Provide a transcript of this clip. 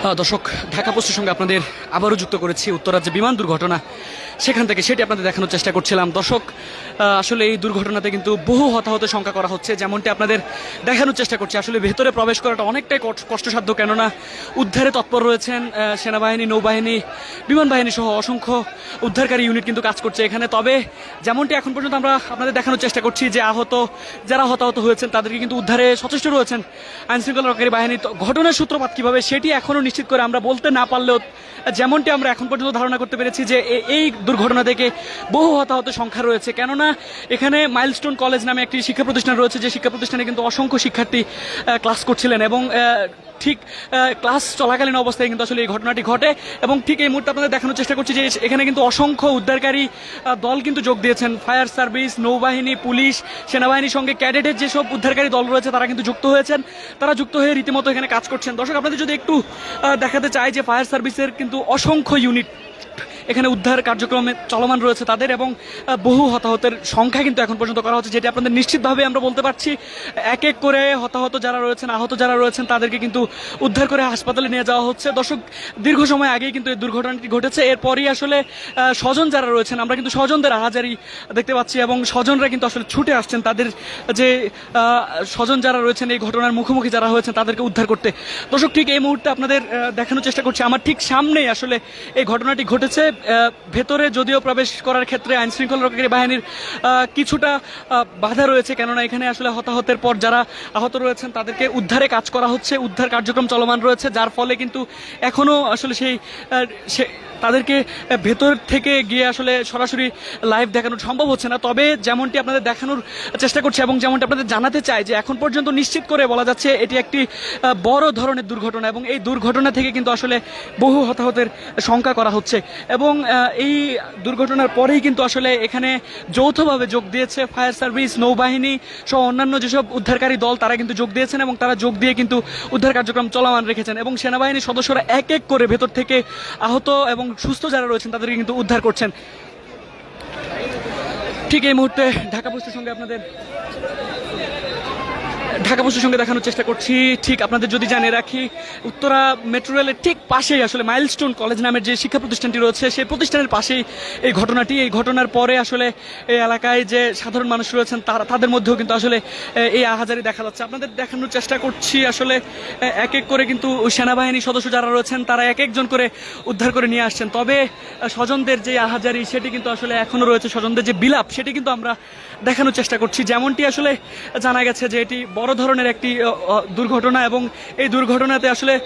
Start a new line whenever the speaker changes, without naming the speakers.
দর্শক, ঢাকা পোস্টের সঙ্গে আপনাদের আবারও যুক্ত করেছি উত্তরার যে বিমান দুর্ঘটনা সেখান থেকে সেটি আপনাদের দেখানোর চেষ্টা করছিলাম। দর্শক, আসলে এই দুর্ঘটনাতে কিন্তু বহু হতাহতের সংখ্যা করা হচ্ছে, যেমনটি আপনাদের দেখানোর চেষ্টা করছি। আসলে ভেতরে প্রবেশ করাটা অনেকটাই কষ্টসাধ্য, কেননা উদ্ধারে তৎপর রয়েছেন সেনাবাহিনী, নৌবাহিনী, বিমান বাহিনী সহ অসংখ্য উদ্ধারকারী ইউনিট কিন্তু কাজ করছে এখানে। তবে যেমনটি এখন পর্যন্ত আমরা আপনাদের দেখানোর চেষ্টা করছি যে যারা হতাহত হয়েছেন তাদেরকে কিন্তু উদ্ধারে সচেষ্ট রয়েছেন আইনশৃঙ্খলা রক্ষাকারী বাহিনী। ঘটনার সূত্রপাত কীভাবে সেটি এখনও নিশ্চিত করে আমরা বলতে না পারলেও যেমনটি আমরা এখন পর্যন্ত ধারণা করতে পেরেছি যে এই দুর্ঘটনা থেকে বহু হতাহত সংখ্যা রয়েছে, কেননা এখানে মাইলস্টোন কলেজ নামে একটি শিক্ষা প্রতিষ্ঠান রয়েছে, যে শিক্ষা প্রতিষ্ঠানে কিন্তু অসংখ্য শিক্ষার্থী ক্লাস করছিলেন এবং ঠিক ক্লাস চলাকালীন অবস্থায় কিন্তু আসলে এই ঘটনাটি ঘটে। এবং ঠিক এই মুহূর্তে আপনাদের দেখানোর চেষ্টা করছি যে এখানে কিন্তু অসংখ্য উদ্ধারকারী দল কিন্তু যোগ দিয়েছেন। ফায়ার সার্ভিস, নৌবাহিনী, পুলিশ, সেনাবাহিনীর সঙ্গে ক্যাডেটের যেসব উদ্ধারকারী দল রয়েছে তারা কিন্তু যুক্ত হয়েছেন, তারা যুক্ত হয়ে রীতিমতো এখানে কাজ করছেন। দর্শক, আপনাদের যদি একটু দেখাতে চাই যে ফায়ার সার্ভিসের কিন্তু অসংখ্য ইউনিট এখানে উদ্ধার কার্যক্রমে চলমান রয়েছে তাদের, এবং বহু হতাহতের সংখ্যা কিন্তু এখন পর্যন্ত করা হচ্ছে, যেটি আপনাদের নিশ্চিতভাবে আমরা বলতে পারছি। এক এক করে হতাহত যারা রয়েছেন, আহত যারা রয়েছেন তাদেরকে কিন্তু উদ্ধার করে হাসপাতালে নিয়ে যাওয়া হচ্ছে। দর্শক, দীর্ঘ সময় আগেই কিন্তু এই দুর্ঘটনাটি ঘটেছে। এরপরই আসলে স্বজন যারা রয়েছেন, আমরা কিন্তু স্বজনদের আহাজারি দেখতে পাচ্ছি এবং স্বজনরা কিন্তু আসলে ছুটে আসছেন তাদের যে স্বজন যারা রয়েছেন এই ঘটনার মুখোমুখি যারা হয়েছেন তাদেরকে উদ্ধার করতে। দর্শক, ঠিক এই মুহূর্তে আপনাদের দেখানোর চেষ্টা করছি, আমার ঠিক সামনেই আসলে এই ঘটনাটি ঘটেছে। ভেতরে যদিও প্রবেশ করার ক্ষেত্রে আইনশৃঙ্খলা রক্ষাকারী বাহিনীর কিছুটা বাধা রয়েছে, কেননা এখানে আসলে হতাহতের পর যারা আহত রয়েছেন তাদেরকে উদ্ধারে কাজ করা হচ্ছে, উদ্ধার কার্যক্রম চলমান রয়েছে, যার ফলে কিন্তু এখনও আসলে তাদেরকে ভেতর থেকে গিয়ে আসলে সরাসরি লাইভ দেখানো সম্ভব হচ্ছে না। তবে যেমনটি আপনাদের দেখানোর চেষ্টা করছি এবং যেমনটি আপনাদের জানাতে চাই যে এখন পর্যন্ত নিশ্চিত করে বলা যাচ্ছে এটি একটি বড় ধরনের দুর্ঘটনা, এবং এই দুর্ঘটনা থেকে কিন্তু আসলে বহু হতাহতের সংখ্যা করা হচ্ছে। এবং এই দুর্ঘটনার পরেই কিন্তু আসলে এখানে যৌথভাবে যোগ দিয়েছে ফায়ার সার্ভিস, নৌবাহিনী সহ অন্যান্য যেসব উদ্ধারকারী দল, তারা কিন্তু যোগ দিয়েছেন এবং তারা যোগ দিয়ে কিন্তু উদ্ধার কার্যক্রম চলমান রেখেছেন। এবং সেনাবাহিনীর সদস্যরা এক এক করে ভেতর থেকে আহত এবং সুস্থ যারা রয়েছেন তাদেরকে কিন্তু উদ্ধার করছেন। ঠিক এই মুহূর্তে ঢাকা পোস্টের সঙ্গে দেখানোর চেষ্টা করছি। ঠিক আপনাদের যদি জানিয়ে রাখি, উত্তরা মেট্রো রেলের ঠিক পাশেই আসলে মাইলস্টোন কলেজ নামের যে শিক্ষা প্রতিষ্ঠানটি রয়েছে সেই প্রতিষ্ঠানের পাশেই এই ঘটনাটি। এই ঘটনার পরে আসলে এই এলাকায় যে সাধারণ মানুষ রয়েছেন তাদের মধ্যেও কিন্তু আসলে এই আহাজারি দেখা যাচ্ছে। আপনাদের দেখানোর চেষ্টা করছি আসলে এক এক করে কিন্তু সেনাবাহিনীর সদস্য যারা রয়েছেন তারা এক একজন করে উদ্ধার করে নিয়ে আসছেন। তবে স্বজনদের যে আহাজারি সেটি কিন্তু আসলে এখনও রয়েছে, স্বজনদের যে বিলাপ সেটি কিন্তু আমরা দেখানোর চেষ্টা করছি। যেমনটি আসলে জানা গেছে যে এটি বড় ধরনের একটি দুর্ঘটনা এবং এই দুর্ঘটনাতে আসলে